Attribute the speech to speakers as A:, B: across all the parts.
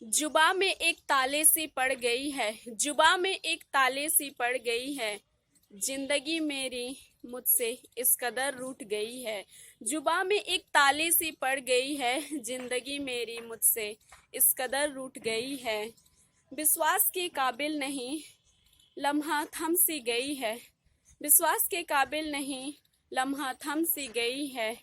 A: जुबा में एक ताले सी पड़ गई है, जुबा में एक ताले सी पड़ गई है। जिंदगी मेरी मुझसे इस कदर रूठ गई है। जुबा में एक ताले सी पड़ गई है, जिंदगी मेरी मुझसे इस कदर रूठ गई है। विश्वास के काबिल नहीं, लम्हा थम सी गई है। विश्वास के काबिल नहीं, लम्हा थम सी गई है।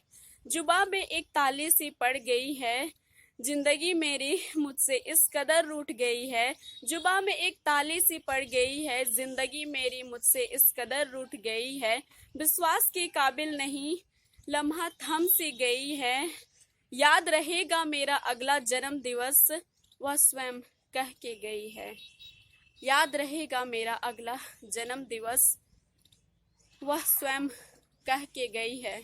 A: जुबा में एक ताले सी पड़ गई है, जिंदगी मेरी मुझसे इस कदर रूठ गई है। जुबा में एक ताली सी पड़ गई है, जिंदगी मेरी मुझसे इस कदर रूठ गई है। विश्वास के काबिल नहीं, लम्हा थम सी गई है। याद रहेगा मेरा अगला जन्म दिवस, वह स्वयं कह के गई है। याद रहेगा मेरा अगला जन्म दिवस, वह स्वयं कह के गई है।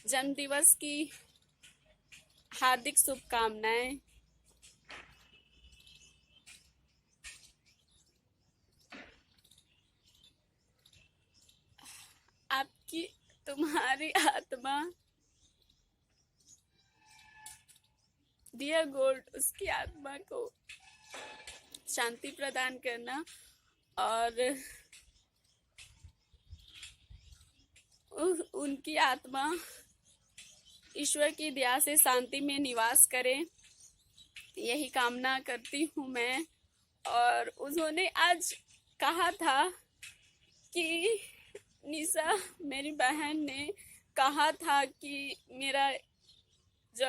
A: जन्म दिवस की हार्दिक शुभकामनाएं। आपकी तुम्हारी आत्मा, डियर गॉड, उसकी आत्मा को शांति प्रदान करना और उनकी आत्मा ईश्वर की दया से शांति में निवास करे, यही कामना करती हूँ मैं। और उन्होंने आज कहा था कि निशा, मेरी बहन ने कहा था कि मेरा जो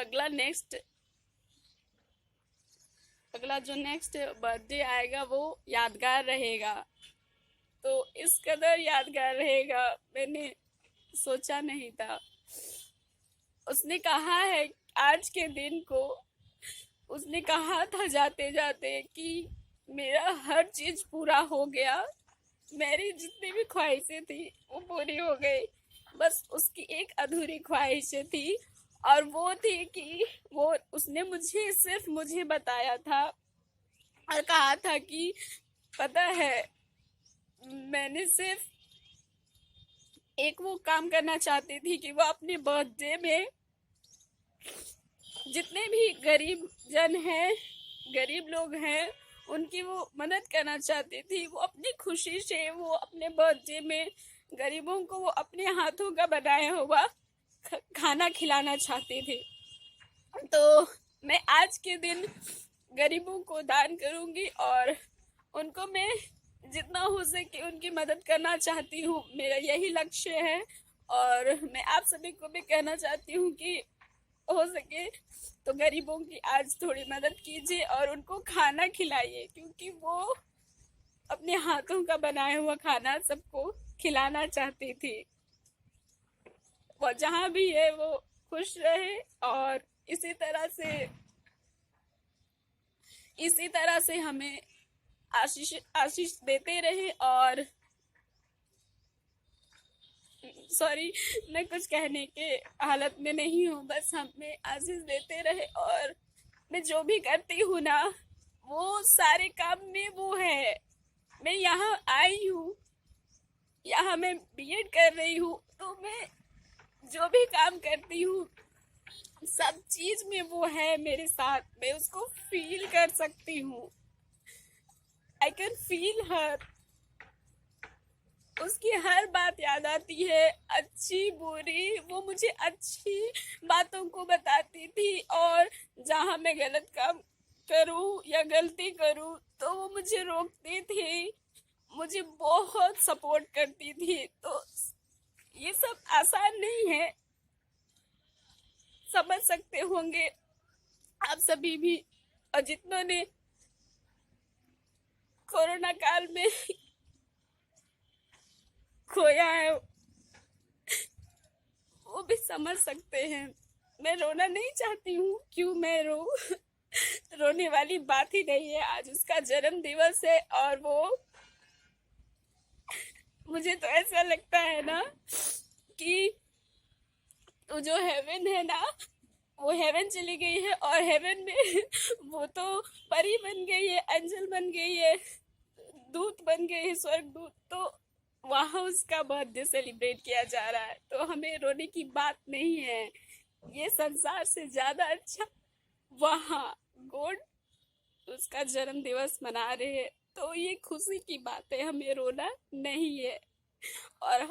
A: अगला जो नेक्स्ट बर्थडे आएगा वो यादगार रहेगा। तो इस कदर यादगार रहेगा, मैंने सोचा नहीं था। उसने कहा है आज के दिन को, उसने कहा था जाते जाते कि मेरा हर चीज पूरा हो गया, मेरी जितनी भी ख्वाहिशें थी वो पूरी हो गई। बस उसकी एक अधूरी ख्वाहिशें थी, और वो थी कि वो उसने सिर्फ मुझे बताया था और कहा था कि पता है, मैंने सिर्फ एक वो काम करना चाहती थी कि वो अपने बर्थडे में जितने भी गरीब जन हैं, गरीब लोग हैं, उनकी वो मदद करना चाहती थी। वो अपनी खुशी से वो अपने बर्थडे में गरीबों को वो अपने हाथों का बनाया हुआ खाना खिलाना चाहती थी। तो मैं आज के दिन गरीबों को दान करूंगी और उनको मैं जितना हो सके उनकी मदद करना चाहती हूँ। मेरा यही लक्ष्य है। और मैं आप सभी को भी कहना चाहती हूँ कि हो सके तो गरीबों की आज थोड़ी मदद कीजिए और उनको खाना खिलाइए, क्योंकि वो अपने हाथों का बनाया हुआ खाना सबको खिलाना चाहती थी। वो जहाँ भी है वो खुश रहे और इसी तरह से हमें आशीष देते रहे। और सॉरी, मैं कुछ कहने के हालत में नहीं हूँ, बस हमें आशीष देते रहे। और मैं जो भी करती हूँ ना, वो सारे काम में वो है। मैं यहाँ आई हूँ, यहाँ मैं बीएड कर रही हूँ, तो मैं जो भी काम करती हूँ सब चीज में वो है मेरे साथ। मैं उसको फील कर सकती हूँ। आई कैन फील हर। उसकी हर बात याद आती है, अच्छी बुरी। वो मुझे अच्छी बातों को बताती थी, और जहाँ मैं गलत काम करूँ या गलती करूँ तो वो मुझे रोकती थी, मुझे बहुत सपोर्ट करती थी। तो ये सब आसान नहीं है, समझ सकते होंगे आप सभी भी। और जितनों ने कोरोना काल में खोया है वो भी समझ सकते हैं। मैं रोना नहीं चाहती हूँ, क्यों मैं रो रोने वाली बात ही नहीं है। आज उसका जन्म दिवस है और वो, मुझे तो ऐसा लगता है ना कि तो जो हेवन है ना, वो हेवन चली गई है, और हेवन में वो तो परी बन गई है, एंजल बन गई है, दूत बन गई है, स्वर्ग दूत। तो वहाँ उसका बर्थडे सेलिब्रेट किया जा रहा है, तो हमें रोने की बात नहीं है। ये संसार से ज्यादा अच्छा वहाँ गॉड उसका जन्म दिवस मना रहे हैं, तो ये खुशी की बात है, हमें रोना नहीं है। और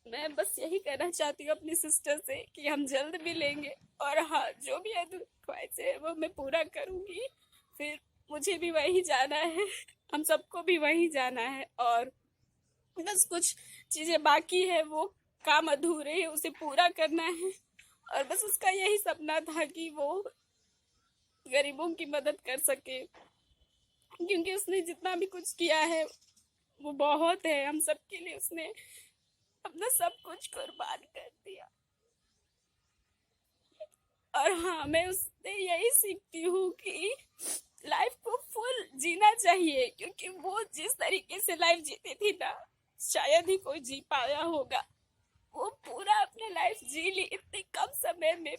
A: मैं बस यही कहना चाहती हूँ अपनी सिस्टर से कि हम जल्द मिलेंगे, और हाँ, जो भी ख्वाहिश है वो मैं पूरा करूँगी। फिर मुझे भी वहीं जाना है, हम सबको भी वहीं जाना है, और बस कुछ चीज़ें बाकी है, वो काम अधूरे है, उसे पूरा करना है। और बस उसका यही सपना था कि वो गरीबों की मदद कर सके, क्योंकि उसने जितना भी कुछ किया है वो बहुत है। हम सबके लिए उसने अपना सब कुछ कुर्बान कर दिया। और हाँ, मैं उससे यही सीखती हूँ कि लाइफ को फुल जीना चाहिए, क्योंकि वो जिस तरीके से लाइफ जीती थी ना, शायद ही कोई जी पाया होगा। वो पूरा अपने लाइफ जी ली इतने कम समय में।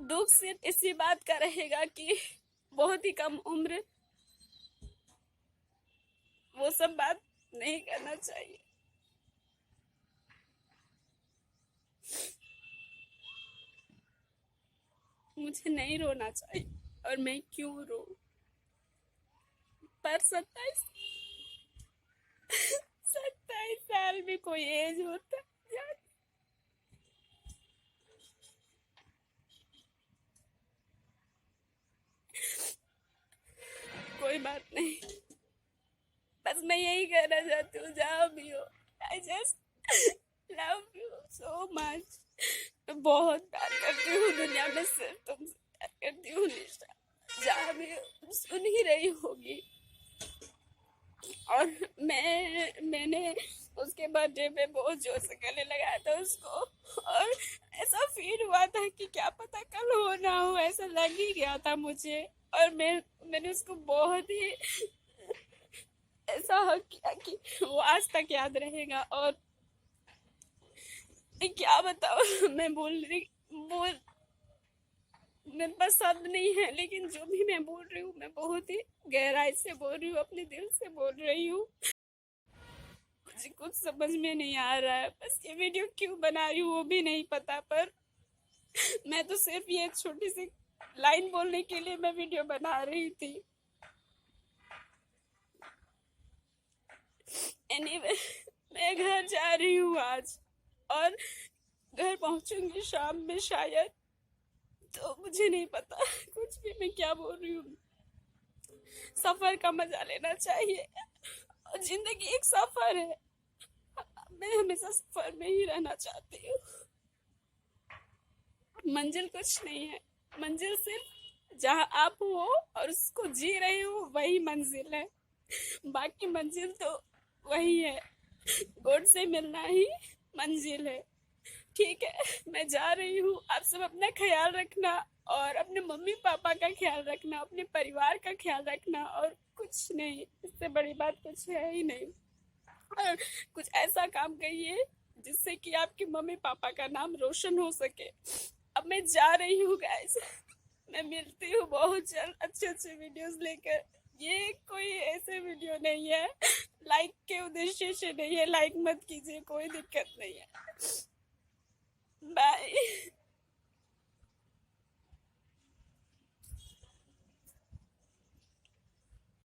A: दुख सिर्फ इसी बात का रहेगा कि बहुत ही कम उम्र, वो सब बात नहीं करना चाहिए। मुझे नहीं रोना चाहिए, और मैं क्यों रो। पर 27 साल में कोई एज होता है। कोई बात नहीं, बस मैं यही कहना चाहती हूँ, जहाँ भी हो, I just love you so much. मैं बहुत प्यार करती हूँ, दुनिया में सिर्फ तुमसे प्यार करती हूँ निशा। जहाँ भी हो, सुन ही रही होगी। और मैंने उसके बर्थडे पे बहुत जोर से गले लगाया था उसको, और ऐसा फील हुआ था कि क्या पता कल हो ना हो, ऐसा लग ही गया था मुझे। और मैंने उसको बहुत ही ऐसा हक किया कि वो आज तक याद रहेगा। और क्या बताओ, मैं मेरे पास शब्द नहीं है, लेकिन जो भी मैं बोल रही हूँ, मैं बहुत ही गहराई से बोल रही हूँ, अपने दिल से बोल रही हूँ। मुझे कुछ समझ में नहीं आ रहा है, बस ये वीडियो क्यों बना रही हूँ वो भी नहीं पता, पर मैं तो सिर्फ ये छोटी सी लाइन बोलने के लिए मैं वीडियो बना रही थी। एनीवे, मैं घर जा रही हूँ आज, और घर पहुंचूंगी शाम में शायद। तो मुझे नहीं पता कुछ भी मैं क्या बोल रही हूँ। सफर का मजा लेना चाहिए, और जिंदगी एक सफर है। मैं हमेशा सफर में ही रहना चाहती हूँ। मंजिल कुछ नहीं है, मंजिल सिर्फ जहाँ आप हो और उसको जी रहे हो, वही मंजिल है। बाकी मंजिल तो वही है, गॉड से मिलना ही मंजिल है। ठीक है, मैं जा रही हूँ। आप सब अपना ख्याल रखना, और अपने मम्मी पापा का ख्याल रखना, अपने परिवार का ख्याल रखना, और कुछ नहीं, इससे बड़ी बात कुछ है ही नहीं। और कुछ ऐसा काम करिए जिससे कि आपके मम्मी पापा का नाम रोशन हो सके। अब मैं जा रही हूँ गाइस, मैं मिलती हूँ बहुत जल्द अच्छे अच्छे वीडियोस लेकर। ये कोई ऐसे वीडियो नहीं है, लाइक के उद्देश्य से नहीं है, लाइक मत कीजिए, कोई दिक्कत नहीं है। बाय।